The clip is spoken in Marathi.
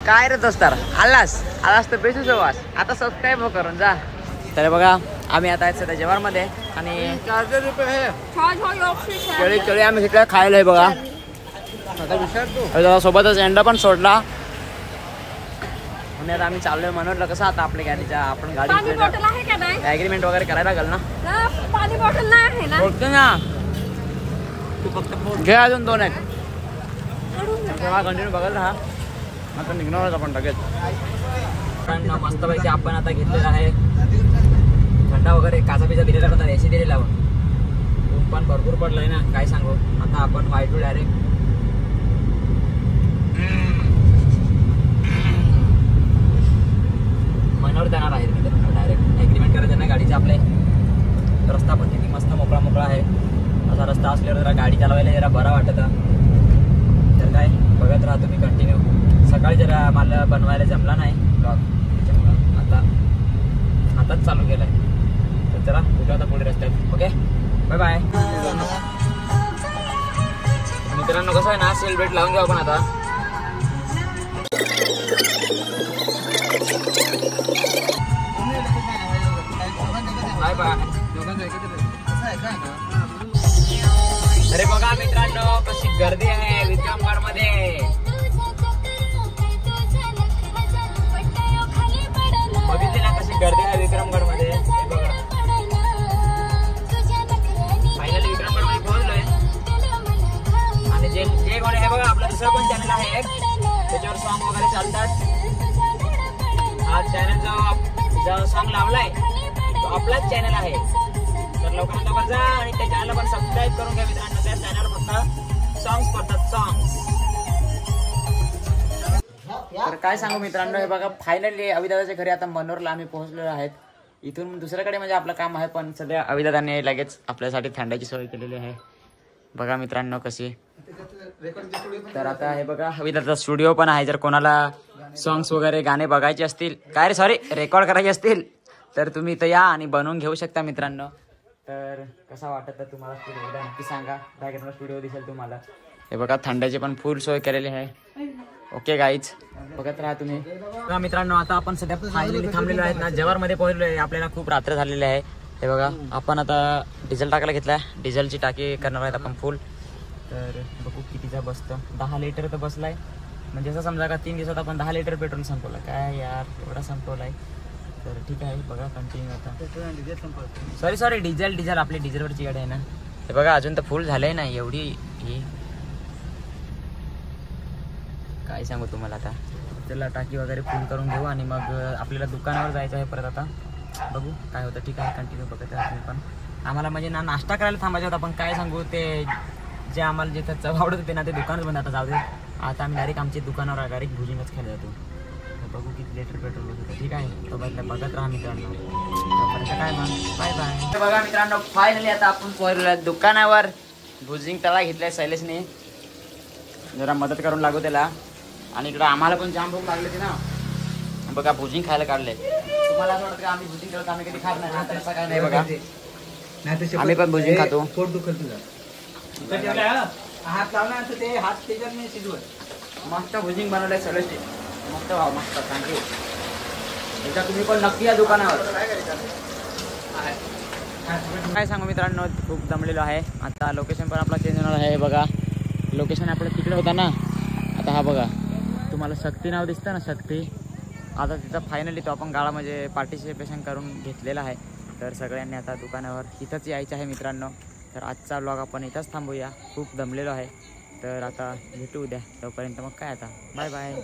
काय रे दोस्तार, आलास तर बेसू वास. आता सबस्क्राईब करून जा. तर बघा आम्ही आता सध्या जेवणमध्ये आणि 400 रुपये केळी आम्ही तिकडे खायला आहे बघा. सोबतच एंडा पण सोडला आणि आता आम्ही चाललोय मनोरला. कसं आता आपल्या गाडीच्या आपण गाडी ॲग्रीमेंट वगैरे करायला लागेल ना. पाणी बॉटल नाही आहे ना. बोलतो ना तू फक्त घे अजून 2 एक तेव्हा कंटिन्यू बघत राहा. आता निघणारच आपण लगेच. मस्तपैकी आपण आता घेतलेला आहे थंडा वगैरे काचा पिझ्झा दिलेला होता. एसी दिलेला ऊन पण भरपूर पडलाय ना काय सांगू. आता आपण वाईटू डायरेक्ट मनोर जाणार आहे. डायरेक्ट ॲग्रीमेंट करायचं ना गाडीचे. आपले रस्ता पण किती मस्त मोकळा आहे. असा रस्ता असल्यावर जरा गाडी चालवायला जरा बरा वाटत. तर काय बघत राहा तुम्ही कंटिन्यू. सकाळी जरा मला बनवायला जमला नाही ब्लॉग, त्याच्यामुळं आताच चालू केलं आहे. तर चला कुठं आता पुढे रस्त्यात. ओके बाय बाय मित्रांनो. कसं आहे ना सेल बेट लावून घेऊ आपण आता. Bye bye. अरे बघा मित्रांनो कशी गर्दी आहे विक्रमगड मध्ये. बघितली ना कशी गर्दी आहे विक्रमगड मध्ये. फायनली विक्रमगड मध्ये पोहोचलोय. आणि जे कोणी आहे बघा आपलं दुसरं पण चॅनल आहे त्याच्यावर सॉन्ग वगैरे चालतात. हा चॅनल जो सॉन्ग लावलाय तो आपलाच चॅनल आहे. तर लवकरात लवकर जा आणि त्या चॅनलला पण सबस्क्राईब करून घ्या मित्रांनो. त्या चॅनलवर फक्त सॉंग्स पडतात सॉंग्स. तर काय सांगू मित्रांनो, हे बघा फायनली अविदादाच्या घरी आता मनोरला आम्ही पोहोचलेलो आहेत. इथून दुसऱ्याकडे म्हणजे आपलं काम आहे पण सध्या अविदादाने लगेच आपल्यासाठी थंडाची सोय केलेली आहे. बघा मित्रांनो कशी. तर आता हे बघा अविदादाचा स्टुडिओ पण आहे. जर कोणाला सॉंग्स वगैरे गाणे बघायचे असतील काय रे सॉरी रेकॉर्ड करायचे असतील तर तुम्ही इथं या आणि बनवून घेऊ शकता मित्रांनो. तर कसा वाटत तुम्हाला स्टुडिओ एकदा नक्की सांगा. बॅकग्राऊंड स्टुडिओ दिसेल तुम्हाला. हे बघा थंडाची पण फुल सोय केलेली आहे. ओके गाईज बघत राहा तुम्ही. मित्रांनो आता आपण सध्या फायनली थांबलेलो आहेत ना जव्हारमध्ये पोहोचलो आहे. आपल्याला खूप रात्र झालेली आहे. हे बघा आपण आता डिझेल टाकायला घेतलाय. डिझेलची टाकी करणार आहेत आपण फुल. तर बघू कितीचा बसतं. 10 लिटर तर बसलाय. म्हणजे असं समजा का 3 दिवसात आपण 10 लिटर पेट्रोल संपवलं. काय यार एवढा संपवलाय. तर ठीक आहे बघा कंटिन्यू आता. सॉरी डिझेल आपली डिझेलवरची गाडी आहे ना. हे बघा अजून तर फुल झालंय ना एवढी ही काय सांगू तुम्हाला. आता त्याला टाकी वगैरे फुल करून घेऊ आणि मग आपल्याला दुकानावर जायचं आहे परत. आता बघू काय होतं. ठीक आहे कंटिन्यू बघत आहे तुम्ही पण. आम्हाला म्हणजे ना नाश्ता करायला थांबायचं होता पण काय सांगू ते जे आम्हाला जिथं चव आवडत होते ना ते दुकानच बंद. आता जाऊ दे. आता आम्ही डायरेक्ट आमच्या दुकानावर डायरेक्ट भुजिंगच खायला जातो. बघू किती लिटर पेट्रोल होतं. ठीक आहे तो बघत राहा मित्रांनो. काय मग बाय बाय. बघा मित्रांनो फायनली आता आपण पोहोचलो दुकानावर. भुजिंग त्याला घेतलाय शैलेशने. जरा मदत करून लागू त्याला. आणि इकडं आम्हाला पण जाम भूक लागली होती ना. बघा भुजिंग खायला काढले. तुम्हाला असं वाटतं का आम्ही भुजिंग करतो आम्ही कधी खात नाही. तसं काय नाही बघा आम्ही पण भुजिंग खातो. पोट दुखत हात लावला ते हात त्याच्यात नाही शिजवत. मस्त भुजिंग बनवलंय सगळं. मस्त भाव मस्त थँक्यू. एकदा तुम्ही पण नक्की या दुकानावर. काय सांगू मित्रांनो खूप दमलेलो आहे. आता लोकेशन पण आपला चेंज होणार आहे. बघा लोकेशन आपलं तिकडे होता ना. आता हा बघा तुम्हाला शक्ती नाव दिसतं ना शक्ती. आता तिथं फायनली तो आपण गाळा म्हणजे पार्टिसिपेशन करून घेतलेला आहे. तर सगळ्यांनी आता दुकानावर इथंच यायचं आहे मित्रांनो. तर आजचा व्लॉग आपण इथंच थांबूया. खूप दमलेलो आहे. तर आता भेटू उद्या. तोपर्यंत मग काय आता बाय बाय.